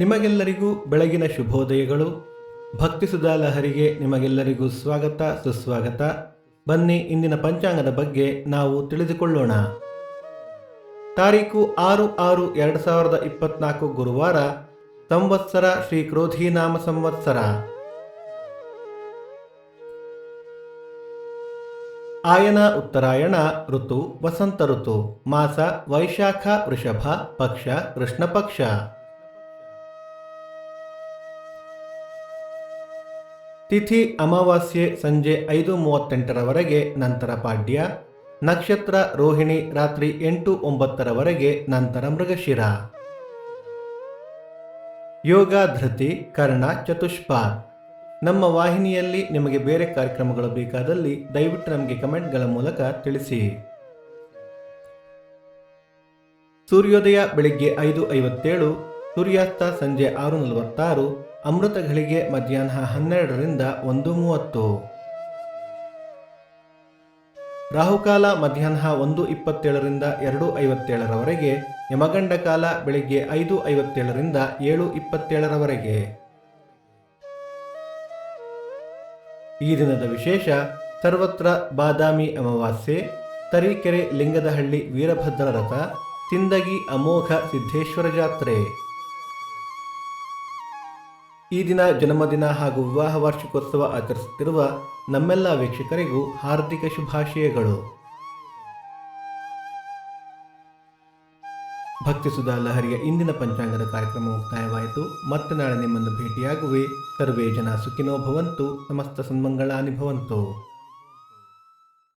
ನಿಮಗೆಲ್ಲರಿಗೂ ಬೆಳಗಿನ ಶುಭೋದಯಗಳು. ಭಕ್ತಿ ಸುಧಾ ಲಹರಿಗೆ ನಿಮಗೆಲ್ಲರಿಗೂ ಸ್ವಾಗತ ಸುಸ್ವಾಗತ. ಬನ್ನಿ ಇಂದಿನ ಪಂಚಾಂಗದ ಬಗ್ಗೆ ನಾವು ತಿಳಿದುಕೊಳ್ಳೋಣ. ತಾರೀಕು 6/6/2024 ಗುರುವಾರ, ಸಂವತ್ಸರ ಶ್ರೀ ಕ್ರೋಧೀನಾಮ ಸಂವತ್ಸರ. ಆಯನ ಉತ್ತರಾಯಣ, ಋತು ವಸಂತ ಋತು, ಮಾಸ ವೈಶಾಖ ವೃಷಭ, ಪಕ್ಷ ಕೃಷ್ಣ ಪಕ್ಷ. ತಿಥಿ ಅಮಾವಾಸ್ಯೆ ಸಂಜೆ 5:38 ನಂತರ ಪಾಡ್ಯ. ನಕ್ಷತ್ರ ರೋಹಿಣಿ ರಾತ್ರಿ 8-9 ನಂತರ ಮೃಗಶಿರ. ಯೋಗ ಧೃತಿ ಕರ್ಣ ಚತುಷ್ಪಾದ್. ನಮ್ಮ ವಾಹಿನಿಯಲ್ಲಿ ನಿಮಗೆ ಬೇರೆ ಕಾರ್ಯಕ್ರಮಗಳು ಬೇಕಾದಲ್ಲಿ ದಯವಿಟ್ಟು ನಮಗೆ ಕಮೆಂಟ್ಗಳ ಮೂಲಕ ತಿಳಿಸಿ. ಸೂರ್ಯೋದಯ ಬೆಳಿಗ್ಗೆ 5:57, ಸೂರ್ಯಾಸ್ತ ಸಂಜೆ 6:46, ಅಮೃತ ಘಳಿಗೆ ಮಧ್ಯಾಹ್ನ 12ರಿಂದ 1:30. ರಾಹುಕಾಲ ಮಧ್ಯಾಹ್ನ 1:27ರಿಂದ 2:57, ಯಮಗಂಡ ಕಾಲ ಬೆಳಿಗ್ಗೆ 5:57ರಿಂದ 7:27. ಈ ದಿನದ ವಿಶೇಷ: ಸರ್ವತ್ರ ಬಾದಾಮಿ ಅಮಾವಾಸ್ಯೆ, ತರೀಕೆರೆ ಲಿಂಗದಹಳ್ಳಿ ವೀರಭದ್ರ ರಥ, ಸಿಂದಗಿ ಅಮೋಘ ಸಿದ್ದೇಶ್ವರ ಜಾತ್ರೆ. ಈ ದಿನ ಜನ್ಮದಿನ ಹಾಗೂ ವಿವಾಹ ವಾರ್ಷಿಕೋತ್ಸವ ಆಚರಿಸುತ್ತಿರುವ ನಮ್ಮೆಲ್ಲ ವೀಕ್ಷಕರಿಗೂ ಹಾರ್ದಿಕ ಶುಭಾಶಯಗಳು. ಭಕ್ತಿ ಸುಧಾ ಲಹರಿಯ ಇಂದಿನ ಪಂಚಾಂಗದ ಕಾರ್ಯಕ್ರಮ ಮುಕ್ತಾಯವಾಯಿತು. ಮತ್ತೆ ನಾಳೆ ನಿಮ್ಮನ್ನು ಭೇಟಿಯಾಗುವೆ. ಸರ್ವೇ ಜನ ಸುಖಿನೋ ಭವಂತು. ಸಮಸ್ತ ಸನ್ಮಂಗಳಾನಿ ಭವಂತು.